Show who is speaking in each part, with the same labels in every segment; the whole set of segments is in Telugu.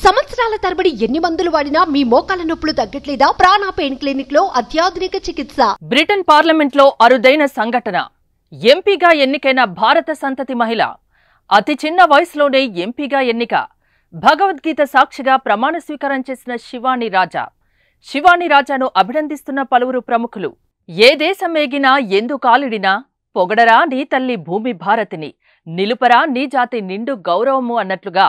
Speaker 1: సంవత్సరాల తరబడి ఎన్ని మందులు వాడినా మీ మోకాల నొప్పులు తగ్గట్లేదా? ప్రాణ పెయిన్ క్లినిక్ లో అత్యాధునిక చికిత్స.
Speaker 2: బ్రిటన్ పార్లమెంట్ లో అరుదైన సంఘటన. ఎంపీగా ఎన్నికైన భారత సంతతి మహిళ. అతి చిన్న వయసులోనే ఎంపీగా ఎన్నిక. భగవద్గీత సాక్షిగా ప్రమాణ స్వీకారం చేసిన శివాని రాజా. శివాని రాజాను అభినందిస్తున్న పలువురు ప్రముఖులు. ఏ దేశం ఏగినా ఎందు కాలిడినా పొగడరా నీ తల్లి భూమి భారతిని, నిలుపరా నీ జాతి నిండు గౌరవము అన్నట్లుగా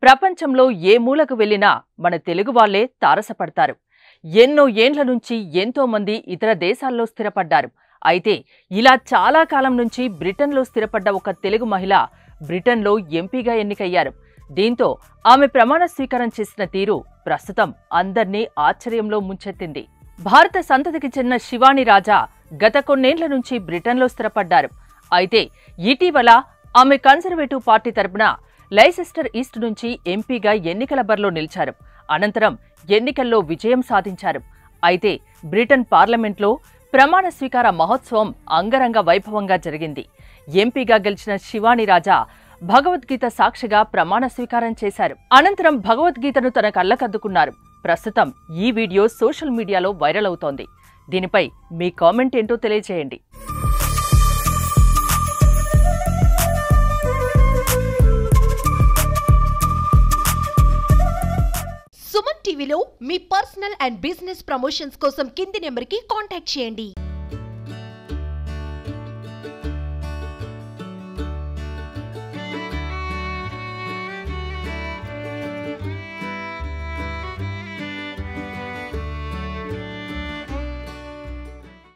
Speaker 2: ప్రపంచంలో ఏ మూలకు వెళ్లినా మన తెలుగు వాళ్లే తారసపడతారు. ఎన్నో ఏండ్ల నుంచి ఎంతో మంది ఇతర దేశాల్లో స్థిరపడ్డారు. అయితే ఇలా చాలా కాలం నుంచి బ్రిటన్లో స్థిరపడ్డ ఒక తెలుగు మహిళ బ్రిటన్లో ఎంపీగా ఎన్నికయ్యారు. దీంతో ఆమె ప్రమాణ స్వీకారం చేసిన తీరు ప్రస్తుతం అందర్నీ ఆశ్చర్యంలో ముంచెత్తింది. భారత సంతతికి చెందిన శివాని రాజా గత కొన్నేండ్ల నుంచి బ్రిటన్లో స్థిరపడ్డారు. అయితే ఇటీవల ఆమె కన్జర్వేటివ్ పార్టీ తరపున లైసెస్టర్ ఈస్ట్ నుంచి ఎంపీగా ఎన్నికల బరిలో నిలిచారు. అనంతరం ఎన్నికల్లో విజయం సాధించారు. అయితే బ్రిటన్ పార్లమెంట్లో ప్రమాణ స్వీకార మహోత్సవం అంగరంగ వైభవంగా జరిగింది. ఎంపీగా గెలిచిన శివాని రాజా భగవద్గీత సాక్షిగా ప్రమాణ స్వీకారం చేశారు. అనంతరం భగవద్గీతను తన కళ్ళకద్దుకున్నారు. ప్రస్తుతం ఈ వీడియో సోషల్ మీడియాలో వైరల్ అవుతోంది. దీనిపై మీ కామెంట్ ఏంటో తెలియజేయండి.
Speaker 1: సుమన్ టీవీలో మీ పర్సనల్ అండ్ బిజినెస్ ప్రమోషన్స్ కోసం కింది నెంబర్కి కాంటాక్ట్ చేయండి.